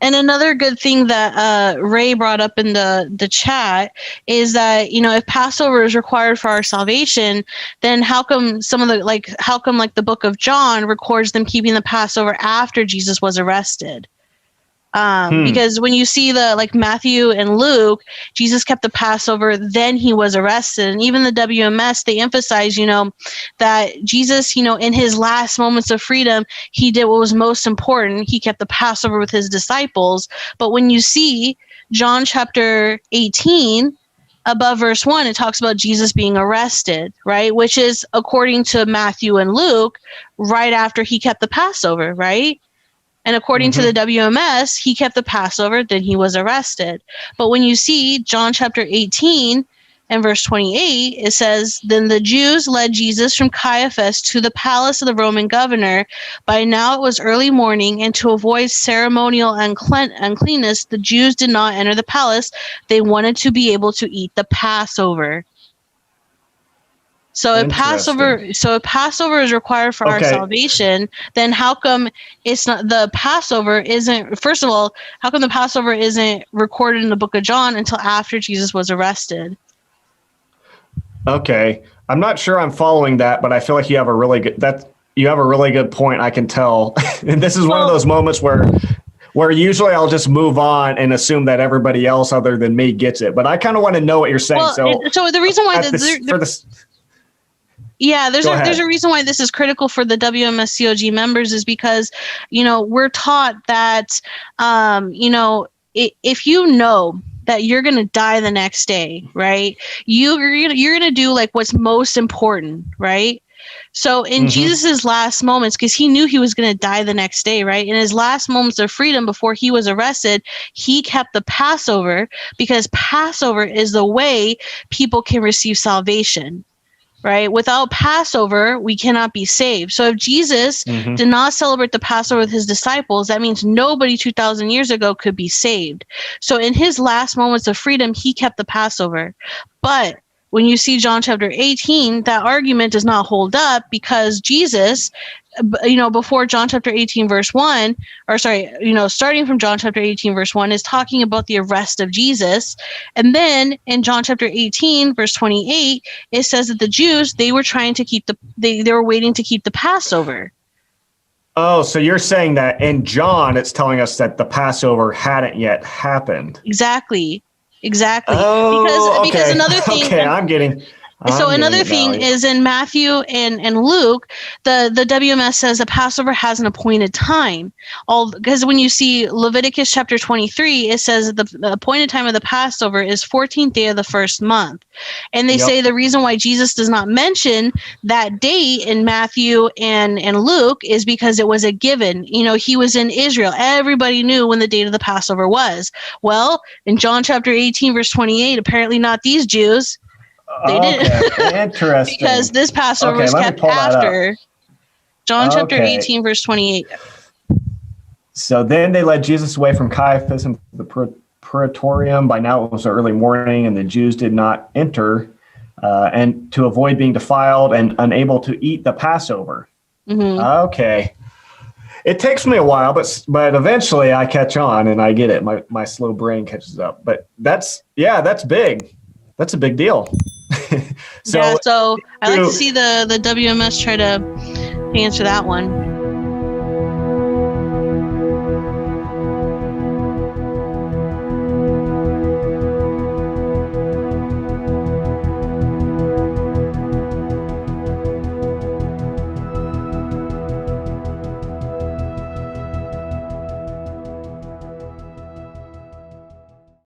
And another good thing that Ray brought up in the chat is that, if Passover is required for our salvation, then how come the book of John records them keeping the Passover after Jesus was arrested? Because when you see Matthew and Luke, Jesus kept the Passover, then he was arrested. And even the WMS, they emphasize, that Jesus, in his last moments of freedom, he did what was most important. He kept the Passover with his disciples. But when you see John chapter 18, above verse 1, it talks about Jesus being arrested, right? Which is, according to Matthew and Luke, right after he kept the Passover, right? And according to the WMS, he kept the Passover, then he was arrested. But when you see John chapter 18 and verse 28, it says, "Then the Jews led Jesus from Caiaphas to the palace of the Roman governor. By now it was early morning, and to avoid ceremonial uncleanness, the Jews did not enter the palace. They wanted to be able to eat the Passover." So if Passover is required for our salvation, then how come it's not the Passover isn't, first of all, how come the Passover isn't recorded in the book of John until after Jesus was arrested? Okay. I'm not sure I'm following that, but I feel like you have a really good point, I can tell. And this is one of those moments where usually I'll just move on and assume that everybody else other than me gets it. But I kind of want to know what you're saying. So the reason why there's a reason why this is critical for the WMSCOG members is because, we're taught that, if you know that you're going to die the next day, right? You're going to do what's most important, right? So in Jesus's last moments, because he knew he was going to die the next day, right? In his last moments of freedom before he was arrested, he kept the Passover because Passover is the way people can receive salvation. Right? Without Passover, we cannot be saved. So if Jesus did not celebrate the Passover with his disciples, that means nobody 2,000 years ago could be saved. So in his last moments of freedom, he kept the Passover. But when you see John chapter 18, that argument does not hold up because Jesus, before John chapter 18 verse 1, starting from John chapter 18 verse 1 is talking about the arrest of Jesus. And then in John chapter 18 verse 28, it says that the Jews, they were trying to keep they were waiting to keep the Passover. Oh, so you're saying that in John, it's telling us that the Passover hadn't yet happened. Exactly. Oh, because another thing. Okay, another thing is in Matthew and Luke, the WMS says the Passover has an appointed time. Because when you see Leviticus chapter 23, it says that the appointed time of the Passover is 14th day of the first month. And they say the reason why Jesus does not mention that date in Matthew and Luke is because it was a given. He was in Israel. Everybody knew when the date of the Passover was. Well, in John chapter 18, verse 28, apparently not these Jews. They didn't. Interesting. Because this Passover is kept after John chapter 18, verse 28. So then they led Jesus away from Caiaphas into the praetorium. By now it was early morning, and the Jews did not enter, and to avoid being defiled and unable to eat the Passover. Okay. It takes me a while, but eventually I catch on and I get it. My slow brain catches up. But that's big. That's a big deal. So I'd like to see the WMS try to answer that one.